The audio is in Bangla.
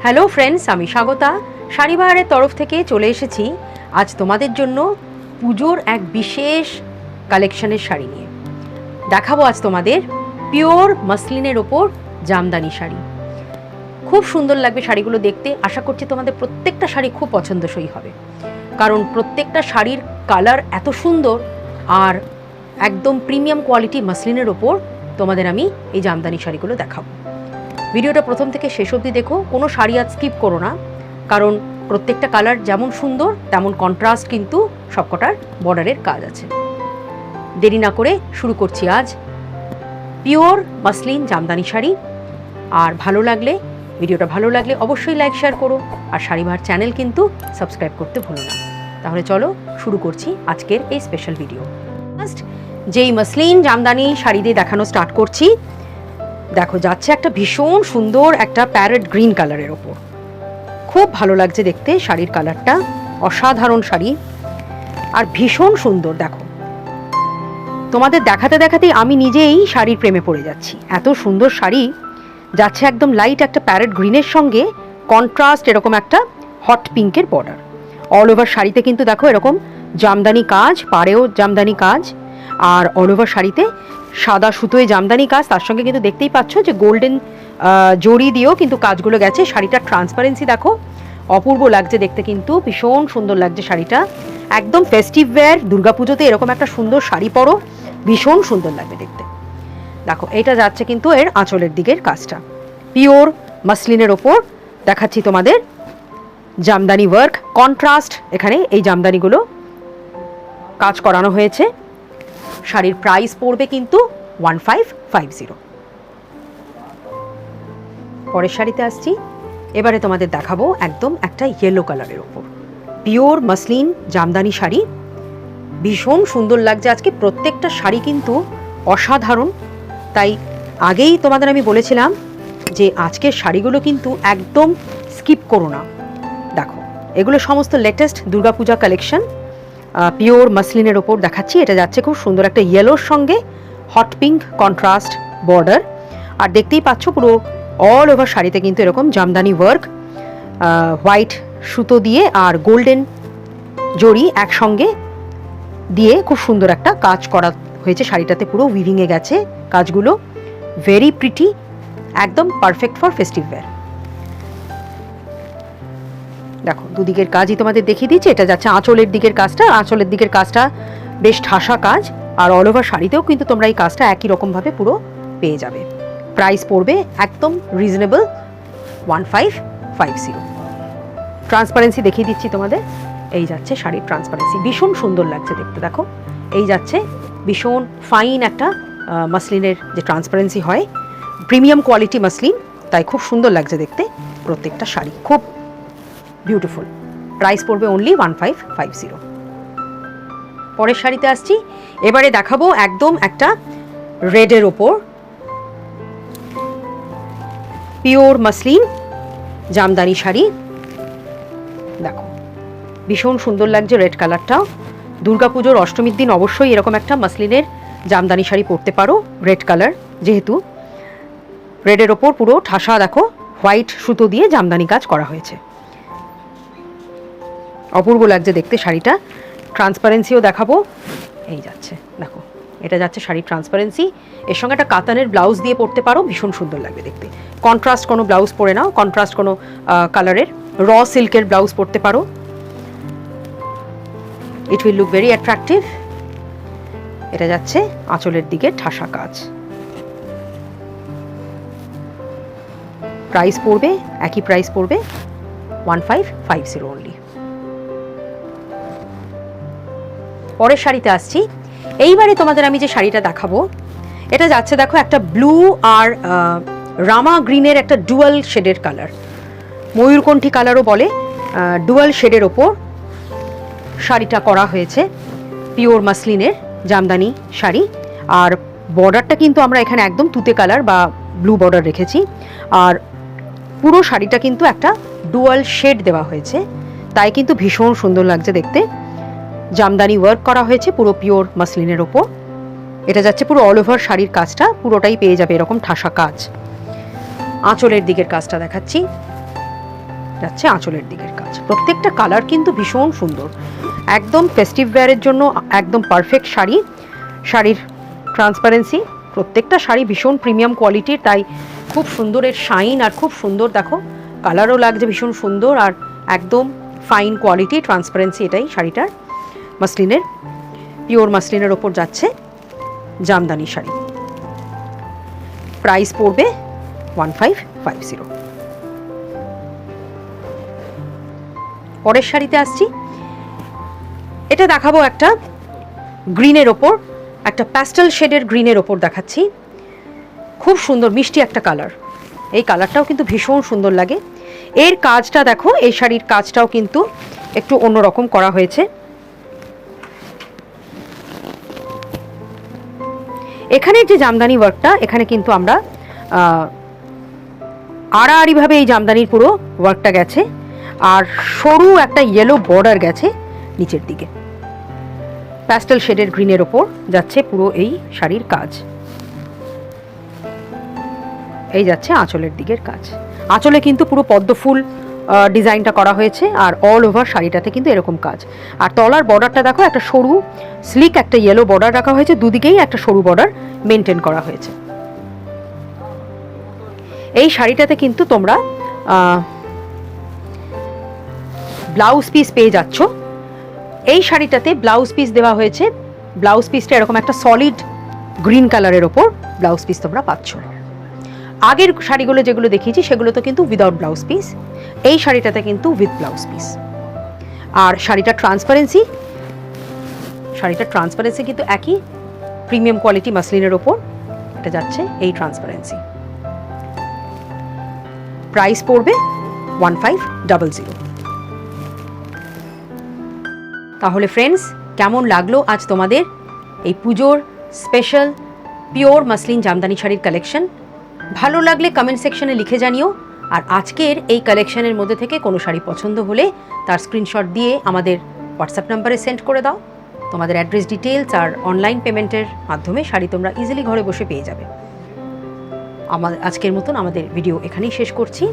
হ্যালো ফ্রেন্ডস, আমি স্বাগতা শাড়িবাহারের তরফ থেকে চলে এসেছি আজ তোমাদের জন্য পুজোর এক বিশেষ কালেকশনের শাড়ি নিয়ে। দেখাবো আজ তোমাদের পিওর মাসলিনের ওপর জামদানি শাড়ি। খুব সুন্দর লাগবে শাড়িগুলো দেখতে। আশা করছি তোমাদের প্রত্যেকটা শাড়ি খুব পছন্দসই হবে, কারণ প্রত্যেকটা শাড়ির কালার এত সুন্দর আর একদম প্রিমিয়াম কোয়ালিটি মাসলিনের ওপর তোমাদের আমি এই জামদানি শাড়িগুলো দেখাবো। ভিডিওটা প্রথম থেকে শেষ অবধি দেখো, কোনো শাড়ি আজ স্কিপ করো না, কারণ প্রত্যেকটা কালার যেমন সুন্দর তেমন কন্ট্রাস্ট কিন্তু সবকটার বর্ডারের কাজ আছে। দেরি না করে শুরু করছি আজ পিওর মাসলিন জামদানি শাড়ি। আর ভিডিওটা ভালো লাগলে অবশ্যই লাইক শেয়ার করো, আর শাড়িবাহার চ্যানেল কিন্তু সাবস্ক্রাইব করতে ভুলো না। তাহলে চলো শুরু করছি আজকের এই স্পেশাল ভিডিও। ফার্স্ট যেই মাসলিন জামদানি শাড়ি দিয়ে দেখানো স্টার্ট করছি, দেখো যাচ্ছে একটা ভীষণ সুন্দর একটা প্যারেট গ্রিন কালারের ওপর। খুব ভালো লাগছে দেখতে শাড়ির কালারটা, অসাধারণ শাড়ি আর ভীষণ সুন্দর। দেখো তোমাদের দেখাতে দেখাতেই আমি নিজেই শাড়ির প্রেমে পড়ে যাচ্ছি। এত সুন্দর শাড়ি যাচ্ছে একদম লাইট একটা প্যারেট গ্রিনের সঙ্গে কন্ট্রাস্ট এরকম একটা হট পিঙ্কের বর্ডার। অল ওভার শাড়িতে কিন্তু দেখো এরকম জামদানি কাজ, পাড়েও জামদানি কাজ, আর অল ওভার শাড়িতে সাদা সুতোয় জামদানি কাজ, তার সঙ্গে কিন্তু দেখতেই পাচ্ছ যে গোল্ডেন জড়ি দিয়েও কিন্তু কাজগুলো গেছে। শাড়িটার ট্রান্সপারেন্সি দেখো, অপূর্ব লাগছে দেখতে, কিন্তু ভীষণ সুন্দর লাগছে শাড়িটা। একদম ফেস্টিভ ওয়্যার, দুর্গাপুজোতে এরকম একটা সুন্দর শাড়ি পরো, ভীষণ সুন্দর লাগবে দেখতে। দেখো এটা যাচ্ছে কিন্তু এর আঁচলের দিকের কাজটা পিওর মাসলিনের ওপর দেখাচ্ছি তোমাদের জামদানি ওয়ার্ক কন্ট্রাস্ট। এখানে এই জামদানিগুলো কাজ করানো হয়েছে। শাড়ির প্রাইস পড়বে কিন্তু 1550। পরের শাড়িতে আসছি। এবারে তোমাদের দেখাবো একদম একটা ইয়েলো কালারের ওপর পিওর মাসলিন জামদানি শাড়ি। ভীষণ সুন্দর লাগছে আজকে প্রত্যেকটা শাড়ি কিন্তু অসাধারণ। তাই আগেই তোমাদের আমি বলেছিলাম যে আজকের শাড়িগুলো কিন্তু একদম স্কিপ করো না। দেখো এগুলো সমস্ত লেটেস্ট দুর্গাপূজা কালেকশন, পিওর মাসলিনের ওপর দেখাচ্ছি। এটা যাচ্ছে খুব সুন্দর একটা ইয়েলোর সঙ্গে হট পিঙ্ক কন্ট্রাস্ট বর্ডার, আর দেখতেই পাচ্ছ পুরো অল ওভার শাড়িতে কিন্তু এরকম জামদানি ওয়ার্ক, হোয়াইট সুতো দিয়ে আর গোল্ডেন জড়ি একসঙ্গে দিয়ে খুব সুন্দর একটা কাজ করা হয়েছে শাড়িটাতে। পুরো উইভিংয়ে গেছে কাজগুলো, ভেরি প্রিটি, একদম পারফেক্ট ফর ফেস্টিভ ওয়্যার। দেখো দুদিকের কাজই তোমাদের দেখিয়ে দিচ্ছি। এটা যাচ্ছে আঁচলের দিকের কাজটা। আঁচলের দিকের কাজটা বেশ ঠাসা কাজ, আর অল ওভার শাড়িতেও কিন্তু তোমরা এই কাজটা একই রকমভাবে পুরো পেয়ে যাবে। প্রাইস পড়বে একদম রিজনেবল 1550। ট্রান্সপারেন্সি দেখিয়ে দিচ্ছি তোমাদের। এই যাচ্ছে শাড়ির ট্রান্সপারেন্সি, ভীষণ সুন্দর লাগছে দেখতে। দেখো এই যাচ্ছে ভীষণ ফাইন একটা মাসলিনের যে ট্রান্সপারেন্সি হয়, প্রিমিয়াম কোয়ালিটি মাসলিন, তাই খুব সুন্দর লাগছে দেখতে প্রত্যেকটা শাড়ি, খুব বিউটিফুল। প্রাইস পড়বে অনলি 1550। পরের শাড়িতে আসছি। এবারে দেখাবো একদম একটা রেডের ওপর পিওর মাসলিন জামদানি শাড়ি। দেখো ভীষণ সুন্দর লাগছে রেড কালারটা। দুর্গাপুজোর অষ্টমীর দিন অবশ্যই এরকম একটা মাসলিনের জামদানি শাড়ি পরতে পারো। রেড কালার যেহেতু, রেডের ওপর পুরো ঠাসা দেখো হোয়াইট সুতো দিয়ে জামদানি কাজ করা হয়েছে। অপূর্ব লাগছে দেখতে শাড়িটা। ট্রান্সপারেন্সিও দেখাবো। এই যাচ্ছে দেখো, এটা যাচ্ছে শাড়ির ট্রান্সপারেন্সি। এর সঙ্গে একটা কাতানের ব্লাউজ দিয়ে পরতে পারো, ভীষণ সুন্দর লাগবে দেখতে। কন্ট্রাস্ট কোনো ব্লাউজ পরে নাও, কন্ট্রাস্ট কোনো কালারের র সিল্কের ব্লাউজ পরতে পারো, it will look very attractive. এটা যাচ্ছে আঁচলের দিকে ঠাসা কাজ। প্রাইস পড়বে একই প্রাইস পড়বে 1550 অনলি। পরের শাড়িতে আসছি। এইবারে তোমাদের আমি যে শাড়িটা দেখাবো, এটা যাচ্ছে দেখো একটা ব্লু আর রামা গ্রিনের একটা ডুয়াল শেডের কালার, ময়ূরকণ্ঠী কালারও বলে। ডুয়াল শেডের ওপর শাড়িটা করা হয়েছে, পিওর মাসলিনের জামদানি শাড়ি। আর বর্ডারটা কিন্তু আমরা এখানে একদম তুতে কালার বা ব্লু বর্ডার রেখেছি, আর পুরো শাড়িটা কিন্তু একটা ডুয়াল শেড দেওয়া হয়েছে, তাই কিন্তু ভীষণ সুন্দর লাগছে দেখতে। জামদানি ওয়ার্ক করা হয়েছে পুরো পিওর মাসলিনের ওপর। এটা যাচ্ছে পুরো অল ওভার শাড়ির কাজটা পুরোটাই পেয়ে যাবে এরকম ঠাসা কাজ। আঁচলের দিকের কাজটা দেখাচ্ছি। যাচ্ছে আঁচলের দিকের কাজ। প্রত্যেকটা কালার কিন্তু ভীষণ সুন্দর, একদম ফেস্টিভ ওয়্যারের জন্য একদম পারফেক্ট শাড়ি। শাড়ির ট্রান্সপারেন্সি, প্রত্যেকটা শাড়ি ভীষণ প্রিমিয়াম কোয়ালিটির, তাই খুব সুন্দর এর শাইন, আর খুব সুন্দর দেখো কালারও লাগছে ভীষণ সুন্দর, আর একদম ফাইন কোয়ালিটি ট্রান্সপারেন্সি এটাই শাড়িটার। মাসলিনের, পিওর মাসলিনের ওপর যাচ্ছে জামদানি শাড়ি। প্রাইস পড়বে 1550। পরের শাড়িতে আসছি, এটা দেখাবো একটা গ্রিনের ওপর, একটা প্যাস্টেল শেডের গ্রিনের ওপর দেখাচ্ছি। খুব সুন্দর মিষ্টি একটা কালার, এই কালারটাও কিন্তু ভীষণ সুন্দর লাগে। এর কাজটা দেখো, এই শাড়ির কাজটাও কিন্তু একটু অন্যরকম করা হয়েছে। এখানে যে জামদানি ওয়ার্কটা, এখানে কিন্তু আমরা আড়াআড়িভাবে এই জামদানির পুরো ওয়ার্কটা গেছে, আর সরু একটা ইয়েলো বর্ডার গেছে নিচের দিকে। প্যাস্টেল শেডের গ্রিনের ওপর যাচ্ছে পুরো এই শাড়ির কাজ। এই যাচ্ছে আঁচলের দিকের কাজ। আঁচলে কিন্তু পুরো পদ্ম ফুল ডিজাইনটা করা হয়েছে, আর অল ওভার শাড়িটাতে কিন্তু এরকম কাজ। আর তলার বর্ডারটা দেখো, একটা সরু স্লিক একটা ইয়েলো বর্ডার রাখা হয়েছে, দুদিকেই একটা সরু বর্ডার মেনটেন করা হয়েছে। এই শাড়িটাতে কিন্তু তোমরা ব্লাউজ পিস পেয়ে যাচ্ছ। এই শাড়িটাতে ব্লাউজ পিস দেওয়া হয়েছে, ব্লাউজ পিসটা এরকম একটা সলিড গ্রিন কালারের ওপর ব্লাউজ পিস তোমরা পাচ্ছ। আগের শাড়িগুলো যেগুলো দেখিয়েছি সেগুলো তো কিন্তু উইদাউট ব্লাউজ পিস, এই শাড়িটাতে কিন্তু উইথ ব্লাউজ পিস। আর শাড়িটার ট্রান্সপারেন্সি কিন্তু একই প্রিমিয়াম কোয়ালিটি মাসলিনের ওপর এটা যাচ্ছে এই ট্রান্সপারেন্সি। প্রাইস পড়বে 1500। তাহলে ফ্রেন্ডস, কেমন লাগলো আজ তোমাদের এই পুজোর স্পেশাল পিওর মাসলিন জামদানি শাড়ির কালেকশন? ভালো লাগলে কমেন্ট সেকশনে লিখে জানিও। আর আজকের এই কালেকশনের মধ্যে থেকে কোনো শাড়ি পছন্দ হলে তার স্ক্রিনশট দিয়ে আমাদের হোয়াটসঅ্যাপ নাম্বারে সেন্ড করে দাও। তোমাদের অ্যাড্রেস ডিটেলস আর অনলাইন পেমেন্টের মাধ্যমে শাড়ি তোমরা ইজিলি ঘরে বসে পেয়ে যাবে। আজকের মতন আমাদের ভিডিও এখানেই শেষ করছি।